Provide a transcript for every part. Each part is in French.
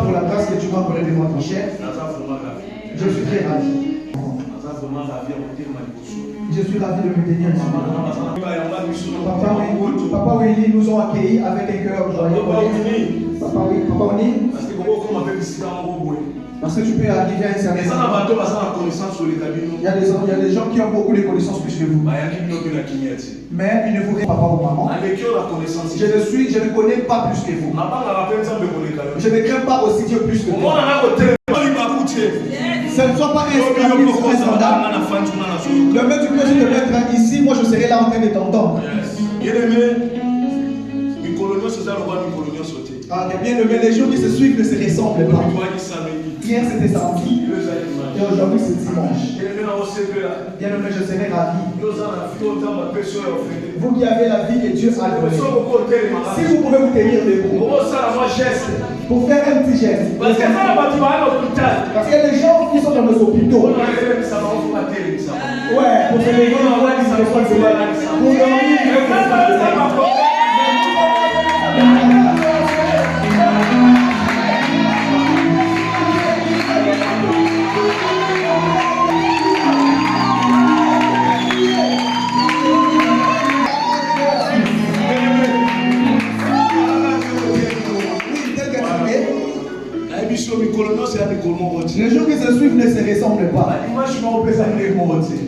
pour la grâce que tu m'as accordée de moi, ton cher. Je suis très ravi. Je suis ravi de me tenir ici. Papa Willy nous ont accueillis avec un cœur joyeux. Papa Oni. Parce que tu peux arriver à un certain moment. Il y a des gens qui ont beaucoup de connaissances plus que vous. Mais il ne vous répond pas aux mamans. Je ne connais pas plus que vous. Je ne crains pas aussi Dieu plus que vous. Ce ne soit pas un scandale. Demain tu peux te mettre ici, moi je serai là en train de t'entendre. Ah, bien aimé, les jours qui se suivent ne se ressemblent pas. Hier c'était samedi et aujourd'hui c'est dimanche. Bien aimé, je serai ravi. Vous qui avez la vie que Dieu a donnée, si vous pouvez vous tenir debout pour faire un petit geste. Parce qu'il y a des gens qui sont dans nos hôpitaux. Ouais, pour se lever, pour les jours qui se suivent ne se ressemblent pas.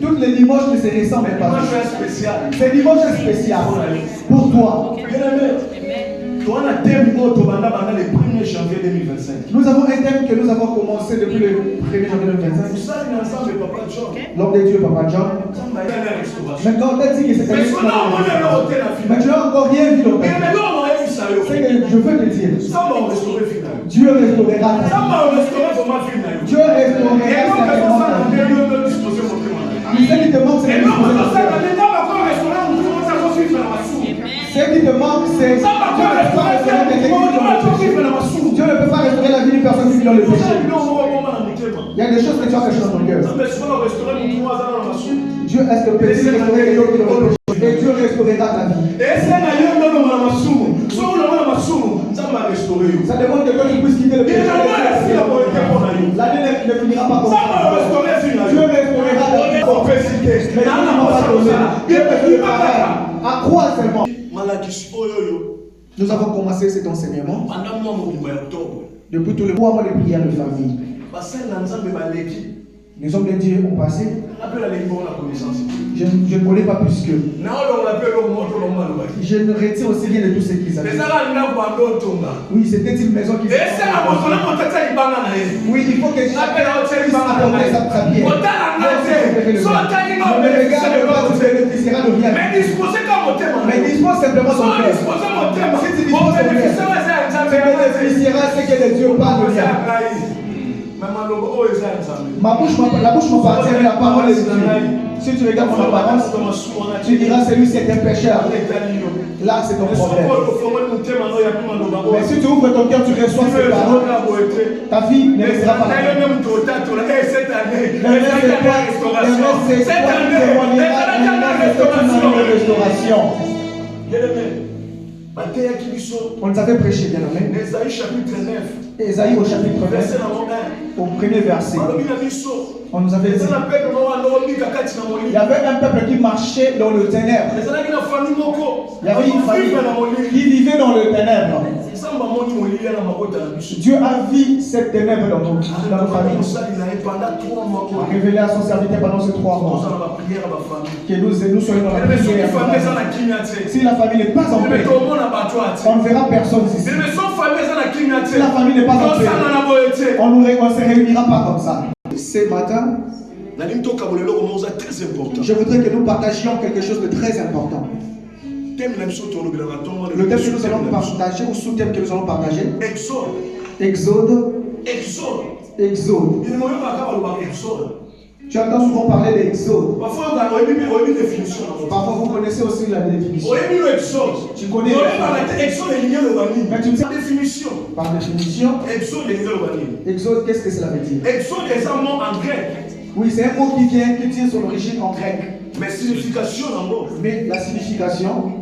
Toutes les dimanches ne se ressemblent pas. C'est dimanche spécial pour toi. Nous avons un thème que nous avons commencé depuis le 1er janvier 2025. L'homme de Dieu, Papa John. Maintenant, on t'a dit que c'est mais tu n'as encore rien vu dans ta vie. C'est que je veux te dire. Dieu restaurera ta vie. Dieu restaurera ta vie. Ce qui te manque, c'est ce qui te manque, c'est Dieu ne peut pas restaurer la vie d'une personne qui vit dans le péché. Il y a des choses que tu as cachées dans ton cœur. Dieu est le péché restaurer les gens qui dans le péché. Et Dieu restaurera ta vie. Ça demande que toi tu puisses quitter le péché. L'année ne finira pas comme ça. Dieu restaurera ta vie. Mais Dieu ne m'a pas donné. Dieu te préparera. À quoi seulement? Nous avons commencé cet enseignement depuis tous les mois de prière de famille. Les hommes de Dieu ont passé. Je ne connais pas plus que. Je ne retiens aussi rien de tout ce qu'ils avaient. Oui, c'était une maison qui s'est. Oui, il faut que chacun puisse apporter sa prière. Ne me regarde pas, tu bénéficieras de rien. Mais dispose simplement ton cœur. Si tu disposes ton cœur, tu bénéficieras ce que le Dieu parle de ça. La bouche m'appartient, mais la parole est de Dieu. Si tu regardes mon apparence, tu diras celui-ci est un pécheur. Là, c'est ton problème. Mais si tu ouvres ton cœur, tu reçois ces paroles. Ta vie ne restera pas. Restauration. On nous avait prêché, bien aimé. Ésaïe au chapitre 9, au premier verset. On nous avait dit il y avait un peuple qui marchait dans le ténèbre. Il y avait une famille qui vivait dans le ténèbre. Dieu a vu cette ténèbre dans nos familles. Il a révélé à son serviteur pendant ces 3 mois que nous soyons dans la prière. Si la famille n'est pas en paix, on ne verra personne ici. Si la famille n'est pas en paix, on ne se réunira pas comme ça. Ce matin, je voudrais que nous partagions quelque chose de très important. Le thème que nous allons partager, ou sous-thème que nous allons partager, Exode. Tu entends souvent parler d'Exode. Parfois vous connaissez aussi la définition. Tu connais mais tu sais par définition. Exode, qu'est-ce que cela veut dire? Exode est un mot en grec. Oui, c'est un mot qui tient son origine en grec. Mais signification en mot. Mais la signification.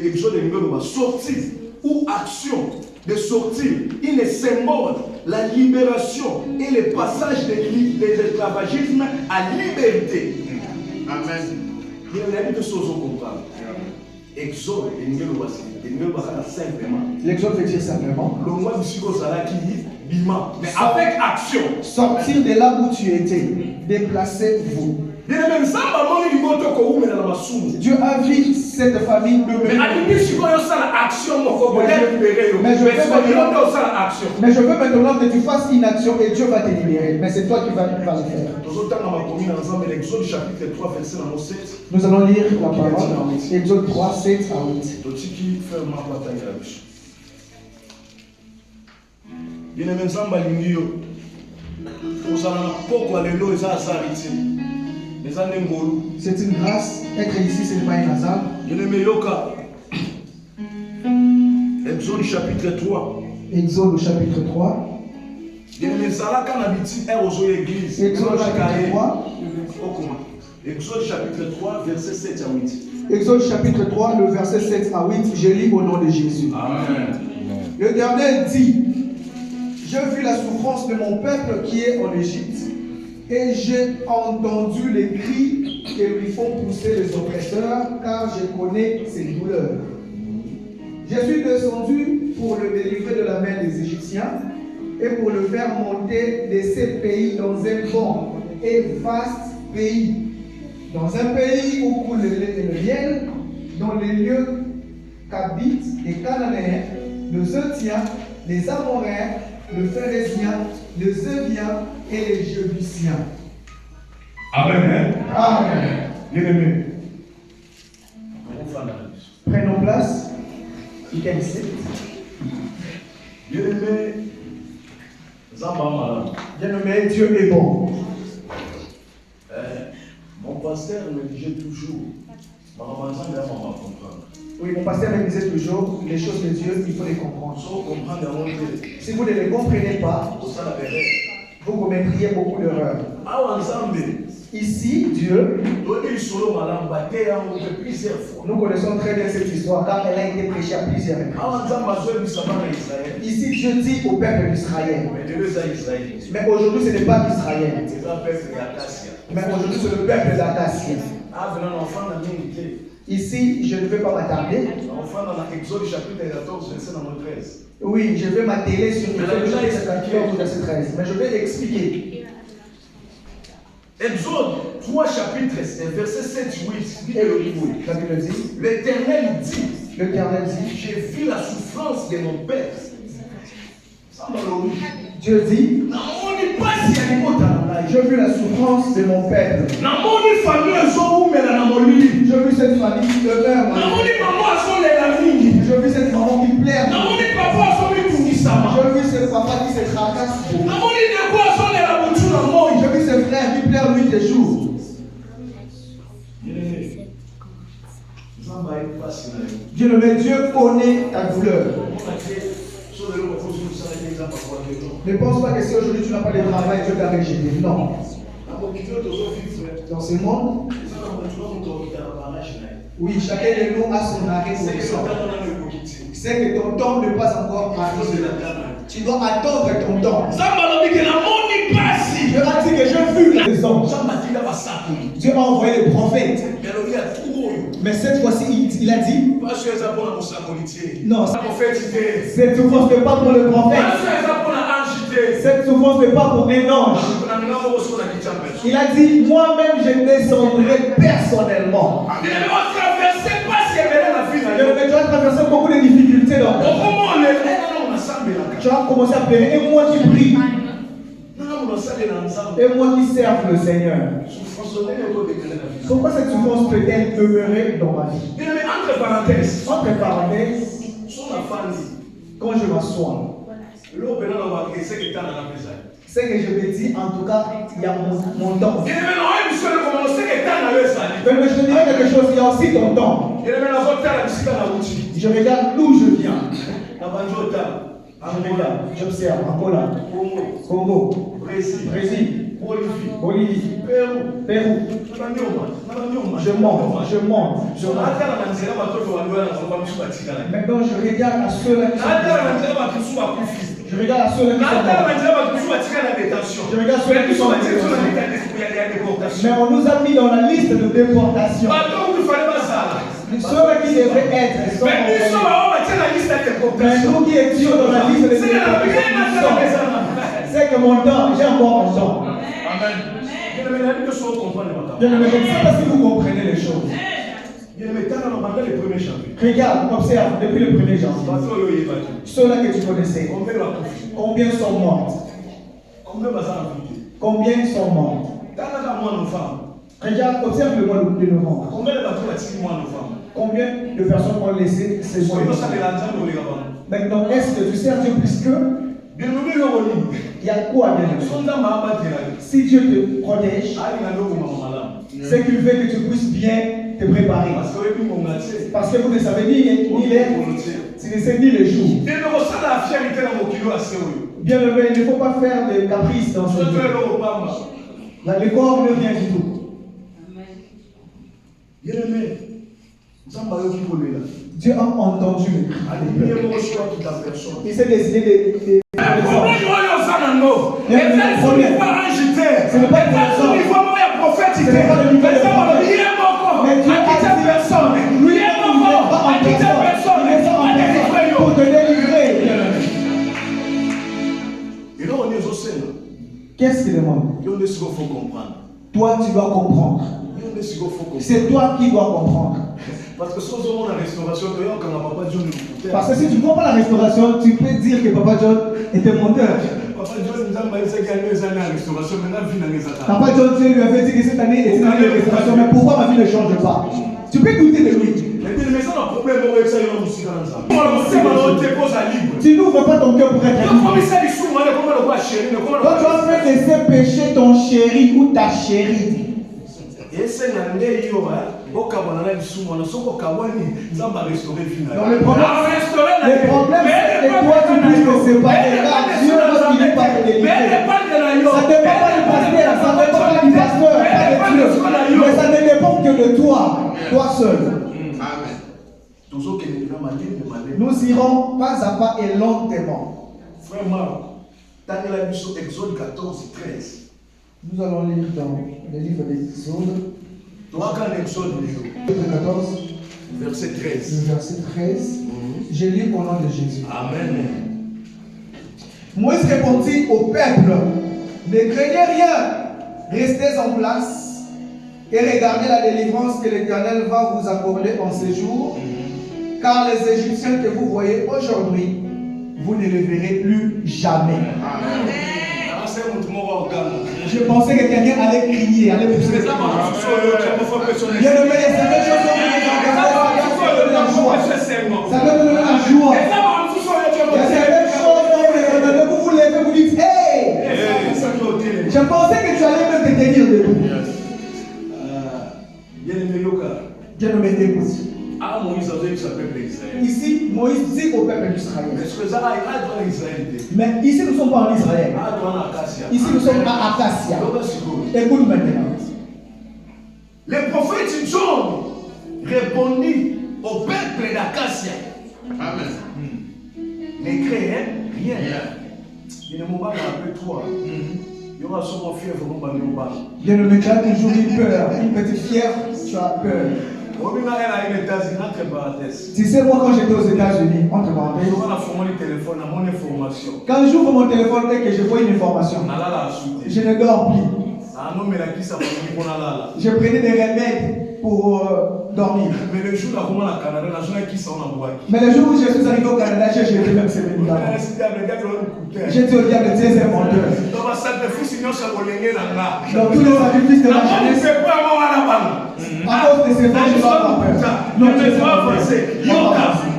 Exode est sortie ou action. de sortir, il est symbole la libération et le passage de l'esclavagisme à liberté. Amen. Il y a des choses à comprendre. Exode, simplement. L'exode veut dire simplement. Mais avec action. Sortir de là où tu étais. Déplacez-vous. Dieu a vu cette famille mais je veux maintenant que tu fasses une action et Dieu va te libérer. Mais c'est toi qui vas le faire. Nous allons lire la parole. Exode 3, 7 à 8. Bien-aimé Nzamba lingi yo. Ozala na poko lelo eza azariti. Eza ngolu. C'est une grâce. Être ici, ce n'est pas un hasard. Bien-aimé yoka. Exode chapitre 3. Exode chapitre 3. Bien-aimé zalaka na biti erozo église. Exode chapitre 3. Exode chapitre 3 verset 7 à 8. Exode chapitre 3 le verset 7 à 8, je lis au nom de Jésus. Amen. L'Éternel dit: j'ai vu la souffrance de mon peuple qui est en Égypte, et j'ai entendu les cris que lui font pousser les oppresseurs, car je connais ses douleurs. Je suis descendu pour le délivrer de la main des Égyptiens, et pour le faire monter de ces pays dans un bon et vaste pays, dans un pays où coule le lait et le miel, dans les lieux qu'habitent les Cananéens, les Euthiens, les Amoréens, les Phéréziens, les Éviens et les Jébusiens. Amen. Amen. Bien-aimé. Prenons place. You can sit. Bien-aimé. Bien-aimé, Dieu est bon. Mon pasteur me disait toujours, oui, mon pasteur me disait toujours, les choses de Dieu, il faut les comprendre. Si vous ne les comprenez pas, vous commettriez beaucoup d'erreurs. Ici, Dieu, nous connaissons très bien cette histoire car elle a été prêchée à plusieurs reprises. Ici, Dieu dit au peuple d'Israël. Mais aujourd'hui, ce n'est pas Israël. Mais aujourd'hui, c'est le peuple d'Acacia. Ici, je ne vais pas m'attarder. Oui, je vais m'atteler sur le verset 13. Mais je vais expliquer. Exode 3 chapitres, verset 7, 8. L'Éternel dit, j'ai vu la souffrance de mon père. Dieu dit, j'ai vu la souffrance de mon peuple. J'ai vu cette famille qui pleure. J'ai vu cette maman qui pleure. J'ai vu ce papa qui se tracasse. J'ai vu ce frère qui pleure nuit et jour. Dieu connaît ta douleur. Ne pense pas que si aujourd'hui tu n'as pas de travail, Dieu t'a rejeté. Non. Dans ce monde, oui, chacun de nous a son arrêt. C'est que ton temps n'est pas encore arrivé. Tu dois attendre ton temps. Dieu a dit que j'ai vu les anges. Dieu a envoyé les prophètes. Mais cette fois-ci, il a dit non, cette souffrance n'est pas pour le prophète. Cette souffrance n'est pas pour un ange. Il a dit, moi-même je descendrai personnellement. Tu as traversé beaucoup de difficultés dans ta vie. Tu as commencé à pleurer. Et moi qui prie. Et moi qui serve le Seigneur. Pourquoi cette souffrance peut-elle demeurer dans ma vie? Entre parenthèses, quand je m'assois, c'est que je me dis, en tout cas, il y a mon temps. Mais je te dirais quelque chose, il y a aussi ton temps. Je regarde d'où je viens. Je regarde, j'observe, Angola, Congo, Brésil, Bolivie, Pérou. Je monte. Maintenant, je regarde à ceux-là qui sont je regarde à ceux-là qui sont je regarde ceux-là qui sont mais on nous a mis dans la liste de déportation. Ceux-là qui devraient être sont mais nous qui étions dans la liste de déportation, c'est que mon temps, j'ai encore mon temps. Amen. Je ne sais pas si vous comprenez les choses. Regarde, observe depuis le 1er janvier. Ceux-là que tu connaissais, combien sont morts? Combien sont morts? Regarde, observe le mois de novembre. Combien de personnes ont laissé ces mois? Maintenant, est-ce que tu sers Dieu plus qu'eux? Il y a quoi bien? Si Dieu te protège, c'est qu'il veut que tu puisses bien te préparer. Parce que vous ne savez ni l'heure, tu ne sais ni le jour. Bien levé, il ne faut pas faire de caprices dans ce jeu. Le corps ne vient du tout. Dieu a entendu le cri. Il s'est décidé de ce n'est pas le mais Dieu a dit personne. Lui, il n'est pas en personne. Il est en personne pour te délivrer. Qu'est-ce qu'il demande? Toi, tu dois comprendre. C'est toi qui dois comprendre. Parce que si tu ne comprends pas la restauration, tu peux dire que Papa John était monteur. Papa John lui avait dit que cette année était une année de restauration, mais pourquoi ma vie ne change pas? Tu peux douter de lui. Tu n'ouvres pas ton cœur pour être libre. Quand tu as fait laisser pécher ton chéri ou ta chérie, donc le problème c'est que toi tu puisses te séparer. Là, Dieu va finir par te délivrer. Ça ne dépend pas du pasteur, ça ne dépend pas du pasteur, pas de Dieu. Mais ça ne dépend que de toi, toi seul. Nous irons pas à pas et lentement. Frère Marc, Exode 14:13. Nous allons lire dans le livre d'Exode. 14, verset 13. Le verset 13. Je lis au nom de Jésus. Amen. Moïse répondit au peuple: ne craignez rien, restez en place et regardez la délivrance que l'Éternel va vous accorder en ce jour. Car les Égyptiens que vous voyez aujourd'hui, vous ne les verrez plus jamais. Amen. Je pensais que quelqu'un allait crier, allait pousser. Bien le meilleur, ça fait chose la joie. Ça veut donner la joie. Il y a certaines choses où vous vous levez, vous dites hey! Je pensais que tu allais même te tenir debout. Dieu ne m'aide pas. Ici, Moïse dit au peuple d'Israël. Mais ici, nous ne sommes pas en Israël. Ici, nous sommes à Acacia. Écoute maintenant. Le prophète John répondit au peuple d'Acacia. Amen. Ne craignez rien. Il ne m'a pas rappelé toi. Il y aura sûrement fièvre. Je ne me crains toujours une peur. Une petite fièvre, tu as peur. Tu sais, moi quand j'étais aux États-Unis, entre parenthèses, quand j'ouvre mon téléphone et que je vois une information, je ne dors plus. Je prenais des remèdes pour dormir. Mais le jour où je suis arrivé au Canada, j'ai jeté même ces médicaments. J'ai dit au diable, tu es un menteur. Dans tous les sacrifices de ma jeunesse, à cause de ces femmes, je dois avoir peur. Non, je ne vais pas avancer.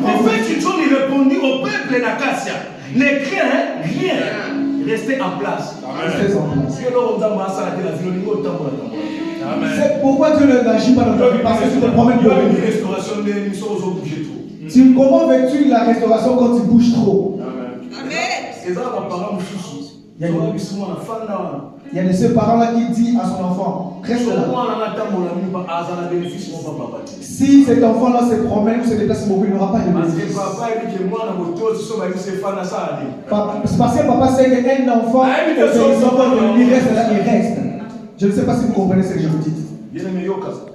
En fait, John répondit au peuple d'Acacia: ne craignez rien, restez en place. Restez en place. C'est pourquoi Dieu n'agit pas dans ta vie, parce que tu te promènes de lui. Comment veux-tu la restauration quand tu bouges trop? Amen. Il y a de ce parent-là qui dit à son enfant, reste là. Si cet enfant-là se promène ou se déplace beaucoup, il n'aura pas de bénéfice. C'est parce que papa sait qu'un enfant, il reste là, il reste. Je ne sais pas si vous comprenez ce que je vous dis.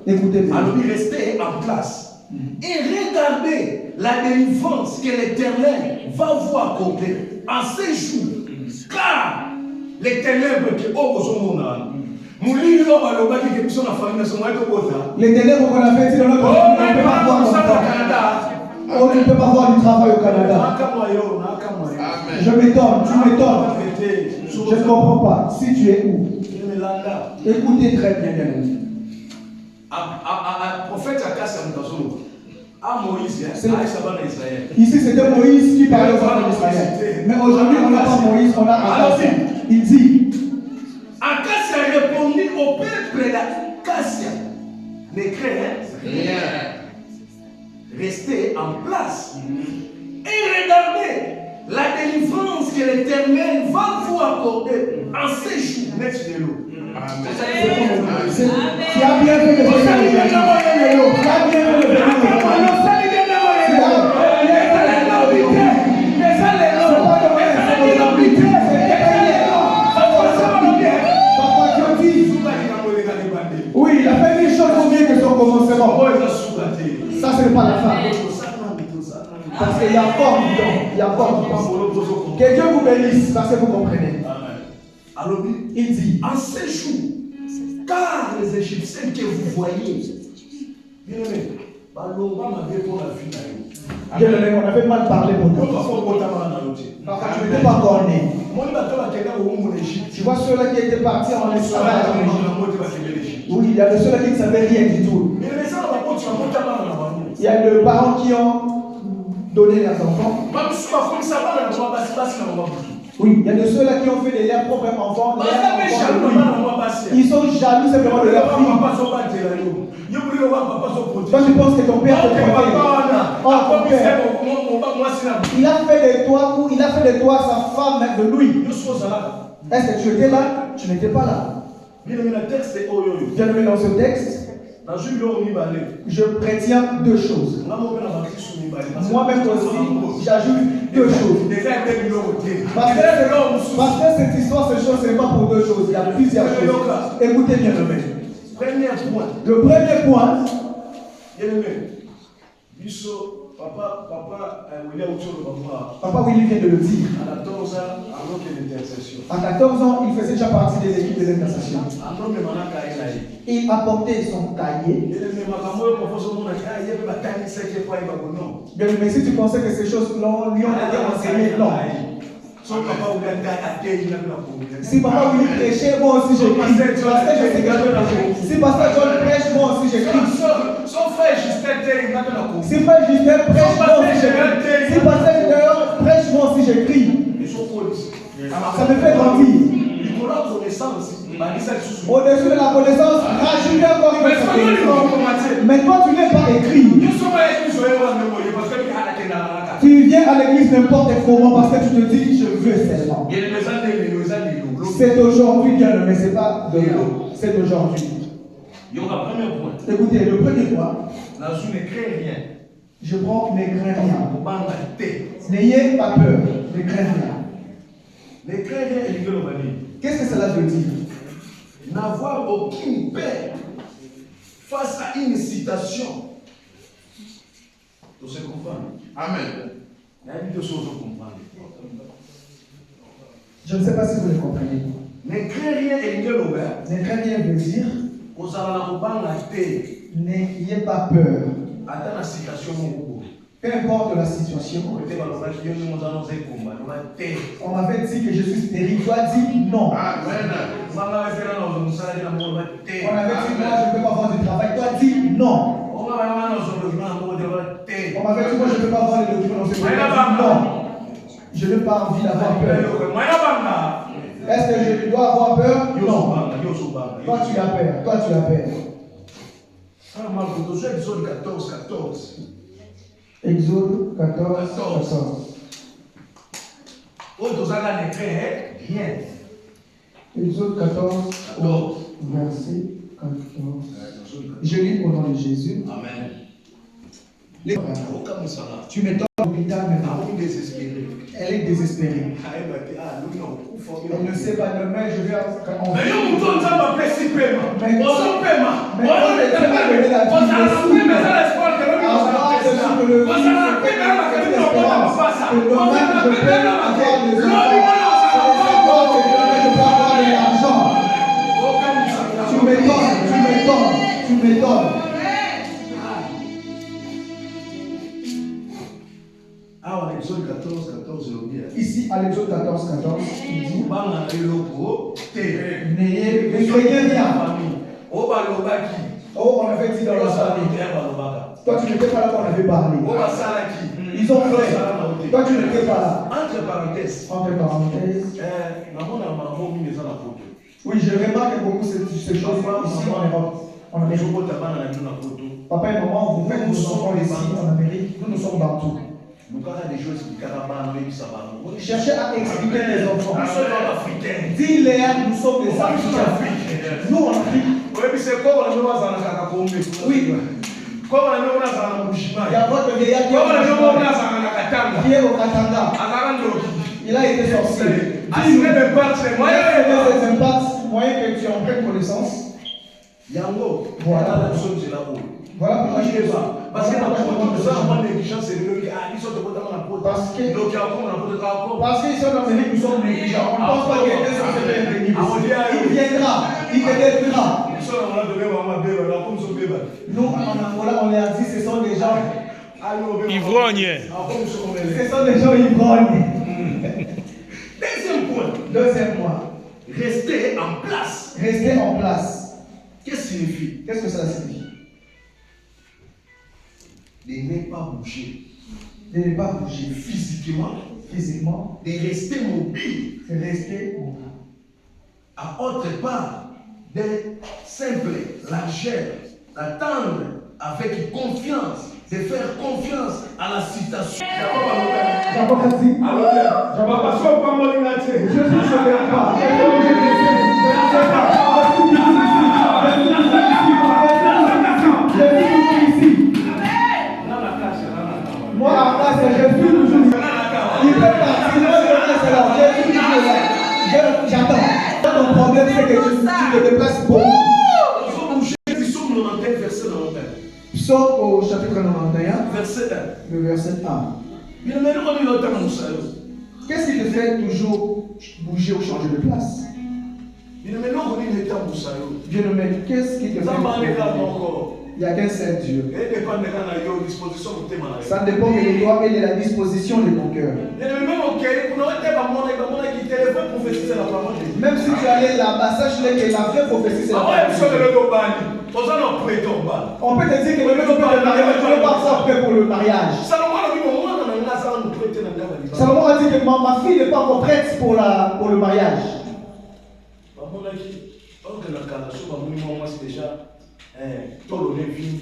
Écoutez bien. Alors il restait en place et regardez la délivrance que l'Éternel va vous accorder en ces jours. Car les ténèbres qui ont les ténèbres qu'on a fait, c'est dans notre on ne peut pas voir du travail au Canada. Je m'étonne, tu m'étonnes. Je ne comprends pas. Si tu es où? Écoutez très bien, bien aimé. Prophète Moïse, ici c'était Moïse qui parlait aux enfants d'Israël. Mais aujourd'hui on n'a pas Moïse, on a Akas. Il dit Akas a répondu au peuple d'Acacia. Ne craignez rien. Restez en place. Et regardez la délivrance que l'Éternel va vous accorder en ces jours. Qui a bien fait le oui, il a fait une chose pour mieux que son commencement. Ça, ce n'est pas la fin. Parce qu'il y a encore du temps. Il y a encore du temps. Que Dieu vous bénisse, parce que vous comprenez. Alors, il dit en ces jours, car les Égyptiens que vous voyez, bien aimé, on avait mal parlé pour toi. Tu n'étais pas encore né. Tu vois ceux-là qui étaient partis en esclavage en Égypte. Oui, il y a ceux-là qui ne savaient rien du tout. Il y a des parents qui ont donné leurs enfants. Oui, il y a de ceux-là qui ont fait de leurs propres enfants. Ils sont jaloux simplement de leur fille. Toi, tu penses que ton père te protège. Oh, ton père. Il a fait de toi sa femme de lui. Est-ce que tu étais là? Tu n'étais pas là. Bien aimé dans ce texte, je prétiens deux choses. Moi-même aussi, j'ajoute deux choses. Parce que cette histoire, ce n'est pas pour deux choses. Il y a plusieurs choses. Écoutez bien, le premier point. Papa Willy vient de le dire. À 14 ans, il faisait déjà partie des équipes de l'intercession. Il apportait son cahier. Mais si tu pensais que ces choses lui ont été enseignées, non. Si papa Willy prêchait, moi aussi j'écris. Si pasteur John prêche, moi aussi j'écris. Si frère Justin prêche, moi aussi j'écris. Si pasteur Gédéon prêche, moi aussi j'écris. Ça me fait grandir. Au-dessus de la connaissance, rajoutez encore une connaissance. Mais toi, tu n'es pas écrit. Tu viens à l'église n'importe comment parce que tu te dis, je veux seulement. C'est aujourd'hui, bien, mais ce n'est pas demain. C'est aujourd'hui. Écoutez, le premier point. Je prends, ne crains rien. N'ayez pas peur, ne crains rien. Qu'est-ce que cela veut dire? N'avoir aucune peur face à une citation. Vous se comprendre? Amen. Je ne sais pas si vous le comprenez. Ne crains rien et ne crains rien veut dire n'ayez pas peur. Peu importe la situation. On m'avait dit que je suis stérile. Toi, dis non. Amen. On avait dit moi, je ne peux pas avoir du travail. Toi, dis non. On m'avait dit moi, je ne peux pas avoir les documents dans ce pays. Non. Je n'ai pas envie d'avoir peur. Est-ce que je dois avoir peur? Non. Toi, tu as peur. Toi, tu as peur. Exode 14, 14. Exode 14, 14. Rien. Exode 14, verset 14. Je lis au nom de Jésus. Amen. Tu m'étonnes, l'hôpital maintenant. Elle est désespérée. Elle ne sait pas demain, je vais en mais nous sommes en principe. Mais on s'en paie. Tu m'étonnes. Ah, en Exode 14, ici, à l'Exode 14, il dit n'ayez rien. Oh, on avait dit dans la famille. Toi, tu n'étais pas là quand on avait parlé. Ils ont fait. Toi, tu n'étais pas là. Entre parenthèses. Oui, je remarque beaucoup ces choses ici en Europe. En Amérique. Papa et maman, vous faites vos enfants ici en Amérique. Nous sommes partout. Cherchez à expliquer les enfants. Dis-les, nous sommes des Africains. Nous en Afrique. Oui. Il y a votre vieillard qui est au Katanga. Il a été sorcier. Dis-nous les impacts, moyens que tu en prennes connaissance. Voilà. Voilà pourquoi je ne sais pas. Parce qu'ils sont en Amérique, nous sommes négligents. On ne pense pas qu'il y ait des sociétés. Il viendra, il te détruira. Nous, en Angola, on les a dit, ce sont des gens ivrognes. Ce sont des gens ivrognes. Deuxième point. Rester en place. Rester en place. Qu'est-ce que ça signifie? Qu'est-ce que ça signifie? De ne pas bouger. De ne pas bouger physiquement. De rester mobile. De rester mobile. À autre part, d'être simple, largeur, d'attendre avec confiance, de faire confiance à la citation. Moi, à place, je suis toujours là. Il peut partir, moi, je là. Je suis toujours là. J'attends. Ton problème, c'est que tu te déplaces beaucoup. Psaume au chapitre 91, verset 1. Le verset 1. Qu'est-ce qui te fait toujours bouger ou changer de place? Bien-aimé, qu'est-ce qui te fait bouger? Il n'y a qu'un seul Dieu. Ça dépend de toi et de la disposition de ton cœur. Même si tu allais là-bas, sache-le que la vraie prophétie, c'est la parole. On peut te dire que le mec peut te marier, mais tu ne veux pas faire prêt pour le mariage. Salomon a dit que ma fille n'est pas encore prête pour le mariage.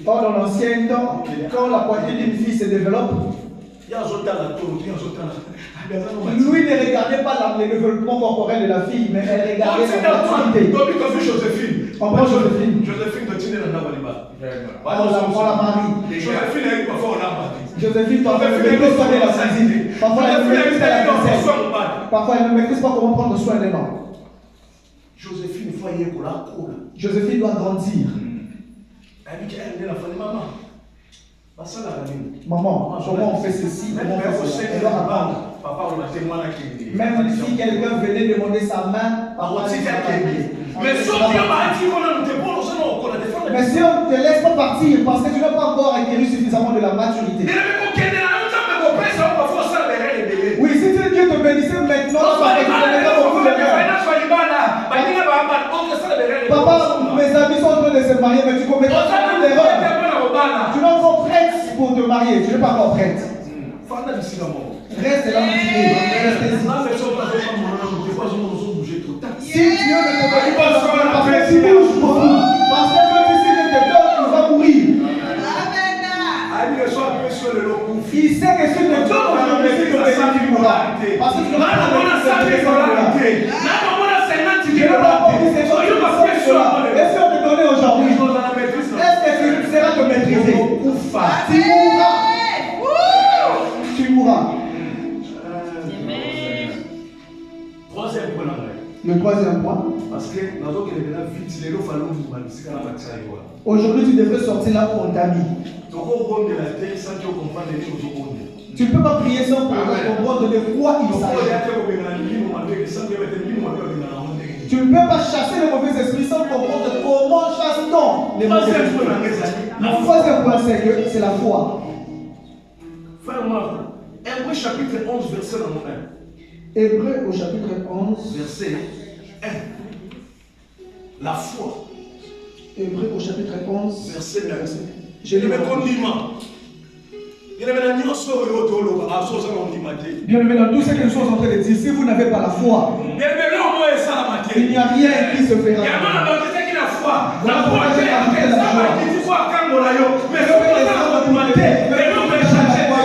Or, dans l'ancien temps, quand la poitrine d'une fille se développe, lui ne regardait pas le développement corporel de la fille, mais elle regardait son activité. On prend Joséphine. On la marie. Joséphine, parfois, elle ne maîtrise pas de la physique. Parfois, elle ne maîtrise pas la vaisselle. Parfois, elle ne maîtrise pas comment prendre soin des noms. Joséphine doit grandir. Maman, comment on fait ceci? Comment on fait cela? Elle doit apprendre. Même si quelqu'un venait demander sa main, mais si on ne te laisse pas partir parce que tu n'as pas encore acquis suffisamment de la maturité. Oui, si Dieu te bénissait maintenant, beaucoup de papa, mes amis sont en train de se marier, mais tu commets beaucoup d'erreurs. Tu n'es pas encore prête pour te marier, tu n'es pas encore prête. Reste là où tu es. Si Dieu ne te bénit pas, parce que tu bouges beaucoup, parce que même si tu te donnes, tu vas mourir. Il sait que si tu te donnes, tu mourras. Parce que tu ne Là, on a ça des solarités. Là, on a 50 000 dollars. Soyons pas fait sur la monnaie. Est-ce qu'on te connaît aujourd'hui? Est-ce que tu seras te maîtriser? Tu mourras. Troisième point. Le troisième point. Parce que aujourd'hui, tu devrais sortir là pour ta vie. Tu ne peux pas prier sans comprendre de quoi il s'agit. Tu ne peux pas chasser les mauvais esprits sans comprendre comment chasse-t-on les mauvais esprits. Le troisième point, c'est la foi. Frère Marc, Hébreu chapitre 11, verset 1. Hébreu au chapitre 11, verset 1. La foi. Hébreu au chapitre 11, verset 9. Je le le condiment. Bien aimé, dans tout ce que nous sommes en train de dire, si vous n'avez pas la foi, il n'y a rien qui se fera.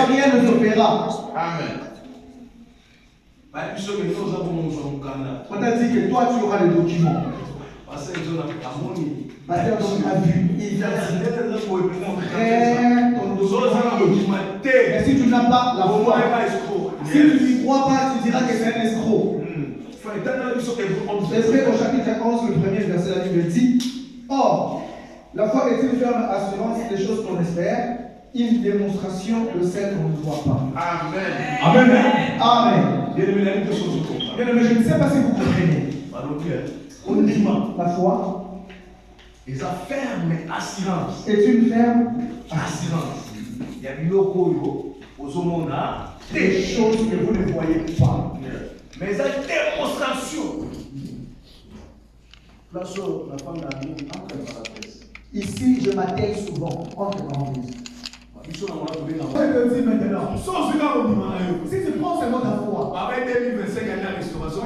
Rien ne se fera. Amen. On a dit que toi tu auras les documents. Parce qu'on a vu, il a dit, mais si tu n'as pas la foi, si tu n'y crois pas, tu diras que c'est un escroc. Hébreu au chapitre 11, le premier verset, la Bible dit, or, la foi est une ferme assurance des choses qu'on espère, une démonstration de celles qu'on ne voit pas. Amen. Amen. Amen. Bien aimé, je ne sais pas si vous comprenez. La foi est ferme assurance. Est une ferme assurance. Il y a des choses que vous ne voyez pas. Mais la démonstration. Ici, je m'attelle souvent entre parenthèses. Je te dis maintenant, si tu prends seulement ta foi, avec 2025, il y a la restauration.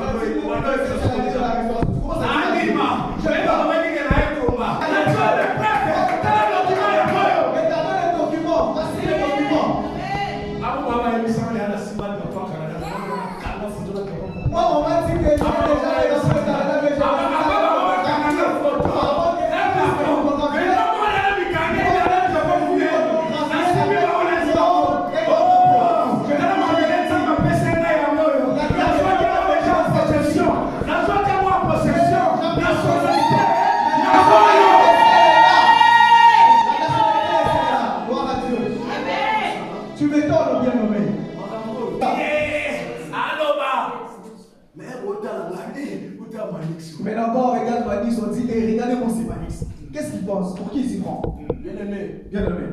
Maintenant encore, regarde Manix, on dit, hey, regardez-moi ces Manix. Qu'est-ce qu'il pense? Pour qui il s'y prend? Bien aimé. Bien aimé.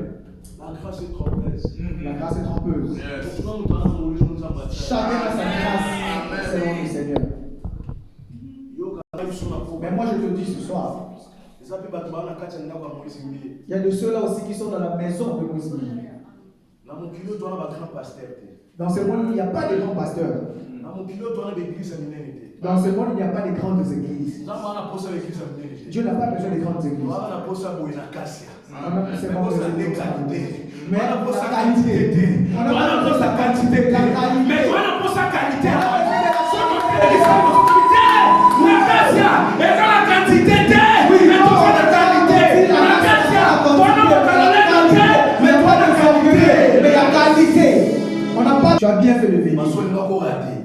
La grâce est trompeuse. La grâce est trompeuse. Yes. Chacun a sa grâce selon le Seigneur. Mais moi je te dis ce soir, il y a de ceux-là aussi qui sont dans la maison de Moïse. Dans ce monde, il n'y a pas de grands pasteurs. Dans ce monde, il n'y a pas de grandes églises. Dieu n'a pas besoin de grandes églises. Mais la qualité. On n'a pas besoin de la quantité. La qualité. Mais toi, on n'a pas sa qualité. Mais la quantité. Oui, mais toi, la qualité. La qualité. Mais toi, la qualité. Mais la qualité. On n'a pas. Tu as bien fait de venir.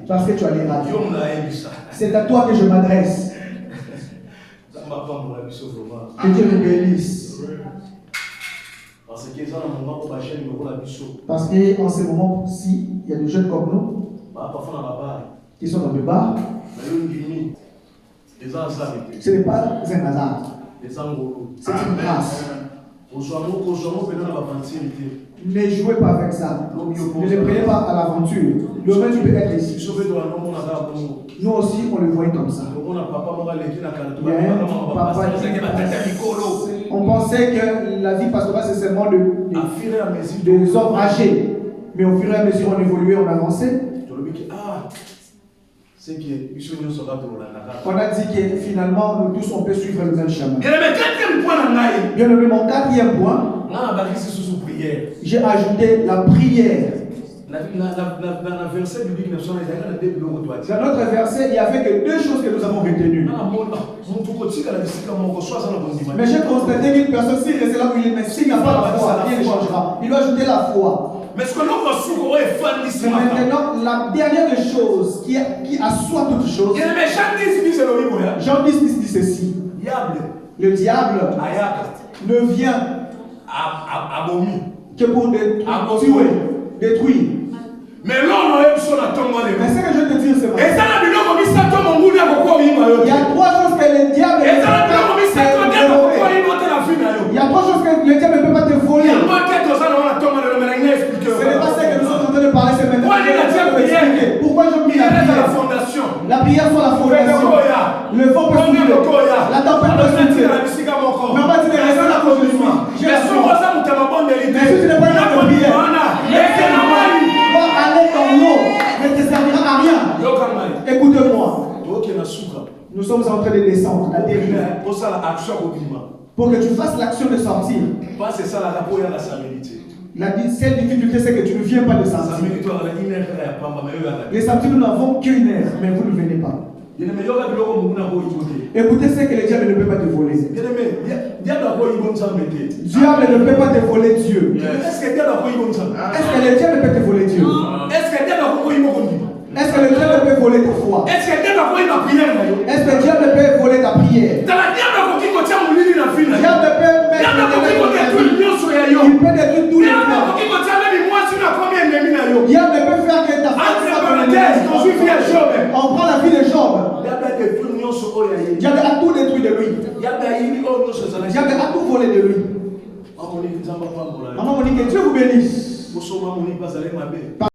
Parce que tu as les ratés. C'est à toi que je m'adresse. Que Dieu nous bénisse. Parce qu'en ce moment-ci, il y a des jeunes comme nous qui sont dans le bar. Ce n'est pas un hasard. C'est une grâce. Ne jouez pas avec ça. Ne les prenez pas à l'aventure. Demain, tu peux être ici. Nous aussi, on le voyait comme ça. On pensait que la vie pastorale, c'est seulement des hommes âgés. Mais au fur et à mesure, on évoluait, on avançait. On a dit que finalement, nous tous, on peut suivre le même chemin. Bien aimé, mon quatrième point, j'ai ajouté la prière. Dans le verset biblique, dans notre verset, il n'y avait que deux choses que nous avons retenues. Mais j'ai constaté qu'une personne, s'il reste là où il est, mais s'il n'a pas la foi, rien ne changera. Il doit ajouter la foi. Mais maintenant, la dernière des choses qui assoit toutes choses, Jean 10 dit ceci. Le diable ne vient que pour détruire. Mais ce que je veux te dire, c'est vrai. Il y a trois choses que le diable ne peut pas te voler. Il y a trois choses que le diable ne peut pas te voler. Ce n'est pas ça que nous sommes en train de parler, c'est maintenant. Pourquoi je prie la prière? La prière sur la fondation. Le vent peut souffler. La tempête peut souffler. Mais on va dire de rester là pour je suis. J'ai la foi. Mais si tu n'es pas là pour prière, va aller dans l'eau, ne te servira à rien. Écoute-moi. Nous sommes en train de descendre, la dérive. Pour que tu fasses l'action de sortir. La seule difficulté, c'est que tu ne viens pas de samedi. Les samedis, nous n'avons qu'une heure, mais vous ne venez pas. Écoutez ce que le diable ne peut pas te voler. Diable ne peut pas te voler Dieu. Est-ce que le diable peut te voler Dieu? Est-ce que le diable peut voler ta foi? Est-ce que le diable peut voler ta prière? Il peut détruire tous les plans. Diable peut faire que ta femme on prend la vie de Job. Diable a tout détruit de lui. Diable a tout volé de lui. Maman Monique, que Dieu vous bénisse.